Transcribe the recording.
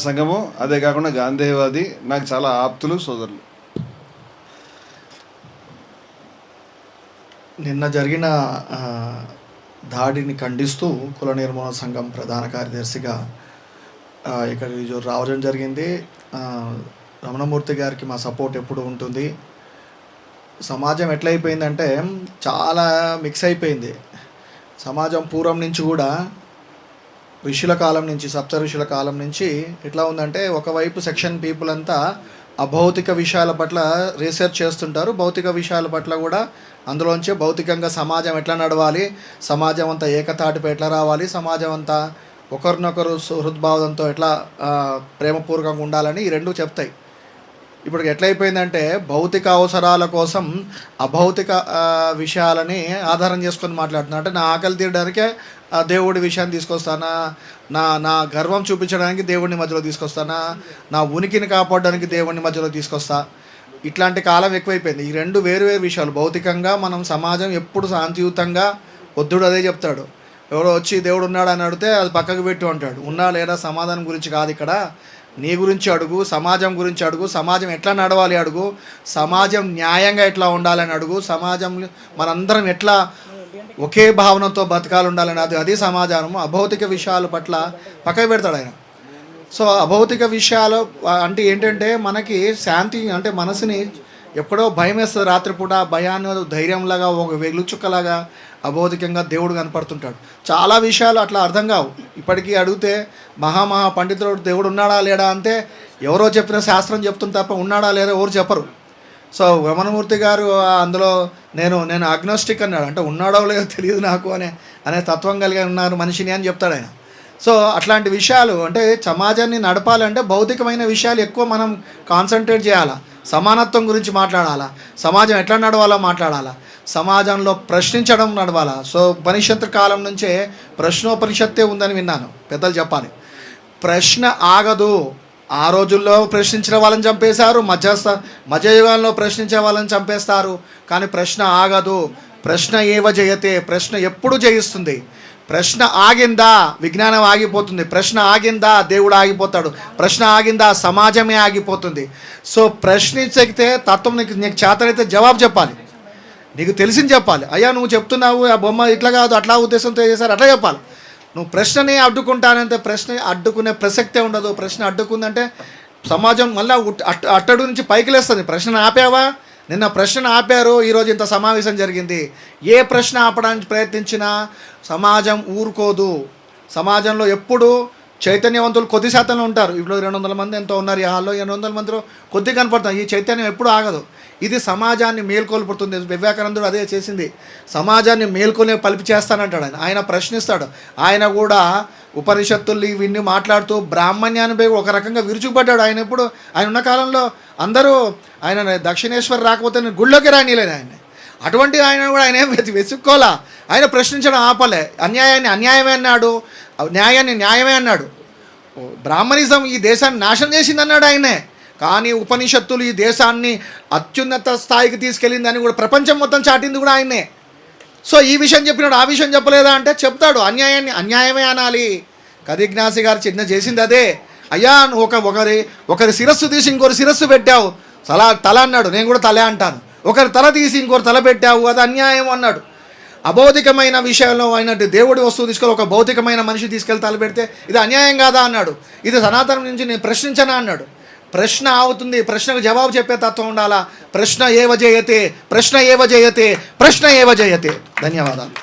సంఘము, అదే కాకుండా గాంధేయవాది నాకు చాలా ఆప్తులు, సోదరులు. నిన్న జరిగిన దాడిని ఖండిస్తూ కుల నిర్మూలన సంఘం ప్రధాన కార్యదర్శిగా ఇక్కడ రావడం జరిగింది. రమణమూర్తి గారికి మా సపోర్ట్ ఎప్పుడు ఉంటుంది. సమాజం ఎట్లయిపోయిందంటే చాలా మిక్స్ అయిపోయింది. సమాజం పూర్వం నుంచి కూడా ఋషుల కాలం నుంచి, సప్త ఋషుల కాలం నుంచి ఎట్లా ఉందంటే, ఒకవైపు సెక్షన్ పీపుల్ అంతా అభౌతిక విషయాల పట్ల రీసెర్చ్ చేస్తుంటారు, భౌతిక విషయాల పట్ల కూడా అందులోంచే భౌతికంగా సమాజం ఎట్లా నడవాలి, సమాజం అంతా ఏకతాటిపై ఎట్లా రావాలి, సమాజం అంతా ఒకరినొకరు హృద్భావంతో ఎట్లా ప్రేమపూర్వకంగా ఉండాలని ఈ రెండు చెప్తాయి. ఇప్పుడు ఎట్లయిపోయిందంటే, భౌతిక అవసరాల కోసం అభౌతిక విషయాలని ఆధారం చేసుకొని మాట్లాడుతున్నా. అంటే నా ఆకలి తీయడానికే దేవుడి విషయాన్ని తీసుకొస్తానా, నా గర్వం చూపించడానికి దేవుడిని మధ్యలో తీసుకొస్తానా, నా ఉనికిని కాపాడడానికి దేవుడిని మధ్యలో తీసుకొస్తా. ఇట్లాంటి కాలం ఎక్కువైపోయింది. ఈ రెండు వేరు వేరు విషయాలు. భౌతికంగా మనం సమాజం ఎప్పుడు శాంతియుతంగా, బుద్ధుడు అదే చెప్తాడు, ఎవరో వచ్చి దేవుడు ఉన్నాడు అని అడిగితే అది పక్కకు పెట్టు అంటాడు. ఉన్నా లేదా సమాధానం గురించి కాదు ఇక్కడ, నీ గురించి అడుగు, సమాజం గురించి అడుగు, సమాజం ఎట్లా నడవాలి అడుగు, సమాజం న్యాయంగా ఎట్లా ఉండాలని అడుగు, సమాజం మనందరం ఎట్లా ఒకే భావనతో బతకాలు ఉండాలని అది సమాజము. అభౌతిక విషయాల పట్ల పక్కకు పెడతాడు ఆయన. సో అభౌతిక విషయాలు అంటే ఏంటంటే, మనకి శాంతి అంటే మనసుని ఎక్కడో భయం వేస్తుంది. రాత్రిపూట భయాన్ని ధైర్యంలాగా, ఒక వెలుచుక్కలాగా అభౌతికంగా దేవుడు కనపడుతుంటాడు. చాలా విషయాలు అట్లా అర్థం కావు. ఇప్పటికీ అడిగితే మహా పండితుడు దేవుడు ఉన్నాడా లేడా అంటే ఎవరో చెప్పిన శాస్త్రం చెప్తుంది తప్ప ఉన్నాడా లేదా ఎవరు చెప్పరు. సో రమణమూర్తి గారు అందులో నేను అగ్నోస్టిక్ అన్నాడు. అంటే ఉన్నాడో లేదో తెలియదు నాకు అనే తత్వం కలిగి ఉన్నారు మనిషిని అని చెప్తాడు ఆయన. సో అట్లాంటి విషయాలు అంటే సమాజాన్ని నడపాలంటే భౌతికమైన విషయాలు ఎక్కువ మనం కాన్సన్ట్రేట్ చేయాలా, సమానత్వం గురించి మాట్లాడాలా, సమాజం ఎట్లా నడవాలో మాట్లాడాలా, సమాజంలో ప్రశ్నించడం నడవాలా. సో ఉపనిషత్తు కాలం నుంచే ప్రశ్నోపనిషత్తే ఉందని విన్నాను, పెద్దలు చెప్పాలి. ప్రశ్న ఆగదు. ఆ రోజుల్లో ప్రశ్నించిన వాళ్ళని చంపేశారు, మధ్యయుగాల్లో ప్రశ్నించే వాళ్ళని చంపేస్తారు, కానీ ప్రశ్న ఆగదు. ప్రశ్న ఏవ జయతే, ప్రశ్న ఎప్పుడు జయిస్తుంది. ప్రశ్న ఆగిందా విజ్ఞానం ఆగిపోతుంది, ప్రశ్న ఆగిందా దేవుడు ఆగిపోతాడు, ప్రశ్న ఆగిందా సమాజమే ఆగిపోతుంది. సో ప్రశ్నించగితే తత్వం నీకు చేతనైతే జవాబు చెప్పాలి, నీకు తెలిసింది చెప్పాలి. అయ్యా నువ్వు చెప్తున్నావు ఆ బొమ్మ ఇట్లా కాదు అట్లా ఉద్దేశంతో చేశారు అట్లా చెప్పాలి. నువ్వు ప్రశ్నని అడ్డుకుంటానంటే ప్రశ్న అడ్డుకునే ప్రసక్తే ఉండదు. ప్రశ్న అడ్డుకుందంటే సమాజం మళ్ళీ అట్టడు నుంచి పైకి లేస్తుంది. ప్రశ్న ఆపావా, నిన్న ప్రశ్న ఆపారు, ఈరోజు ఇంత సమావేశం జరిగింది. ఏ ప్రశ్న ఆపడానికి ప్రయత్నించినా సమాజం ఊరుకోదు. సమాజంలో ఎప్పుడు చైతన్యవంతులు కొద్ది శాతంలో ఉంటారు. ఇప్పుడు 200 మంది ఎంతో ఉన్నారు ఈ హాల్లో, 200 మందిలో కొద్ది కనపడుతుంది. ఈ చైతన్యం ఎప్పుడు ఆగదు. ఇది సమాజాన్ని మేల్కొల్పుతుంది. వివేకానందుడు అదే చేసింది, సమాజాన్ని మేల్కొనే పలిపి చేస్తానంటాడు ఆయన ప్రశ్నిస్తాడు. ఆయన కూడా ఉపనిషత్తులు ఇవన్నీ మాట్లాడుతూ బ్రాహ్మణ్యాన్ని ఒక రకంగా విరుచుకుపడ్డాడు. ఆయన ఉన్న కాలంలో అందరూ ఆయన దక్షిణేశ్వర్ రాకపోతే నేను గుళ్ళోకి రానిలేను ఆయన. అటువంటి ఆయన కూడా ఆయన వెతుక్కోలా, ఆయన ప్రశ్నించడం ఆపలే. అన్యాయాన్ని అన్యాయమే అన్నాడు, న్యాయాన్ని న్యాయమే అన్నాడు. బ్రాహ్మణిజం ఈ దేశాన్ని నాశనం చేసిందన్నాడు ఆయనే. కానీ ఉపనిషత్తులు ఈ దేశాన్ని అత్యున్నత స్థాయికి తీసుకెళ్ళిందని కూడా ప్రపంచం మొత్తం చాటింది కూడా ఆయనే. సో ఈ విషయం చెప్పినాడు, ఆ విషయం చెప్పలేదా అంటే చెప్తాడు. అన్యాయాన్ని అన్యాయమే అనాలి. కదిజ్ఞాసి గారు చిన్న చేసింది అదే. అయ్యా నువ్వు ఒకరి శిరస్సు తీసి ఇంకొకరి శిరస్సు పెట్టావు, తల అన్నాడు, నేను కూడా తలే అంటాను. ఒకరి తల తీసి ఇంకొకరు తల పెట్టావు, అది అన్యాయం అన్నాడు. అభౌతికమైన విషయంలో అయినట్టు దేవుడి వస్తువు తీసుకెళ్ళి ఒక భౌతికమైన మనిషి తీసుకెళ్ళి తల పెడితే ఇది అన్యాయం కాదా అన్నాడు. ఇది సనాతనం నుంచి నేను ప్రశ్నించనా అన్నాడు. ప్రశ్న అవుతుంది, ప్రశ్నకు జవాబు చెప్పే తత్వం ఉండాలా. ప్రశ్న ఏవ జయతే, ప్రశ్న ఏవ జయతే, ప్రశ్న ఏవ జయతే. ధన్యవాదాలు.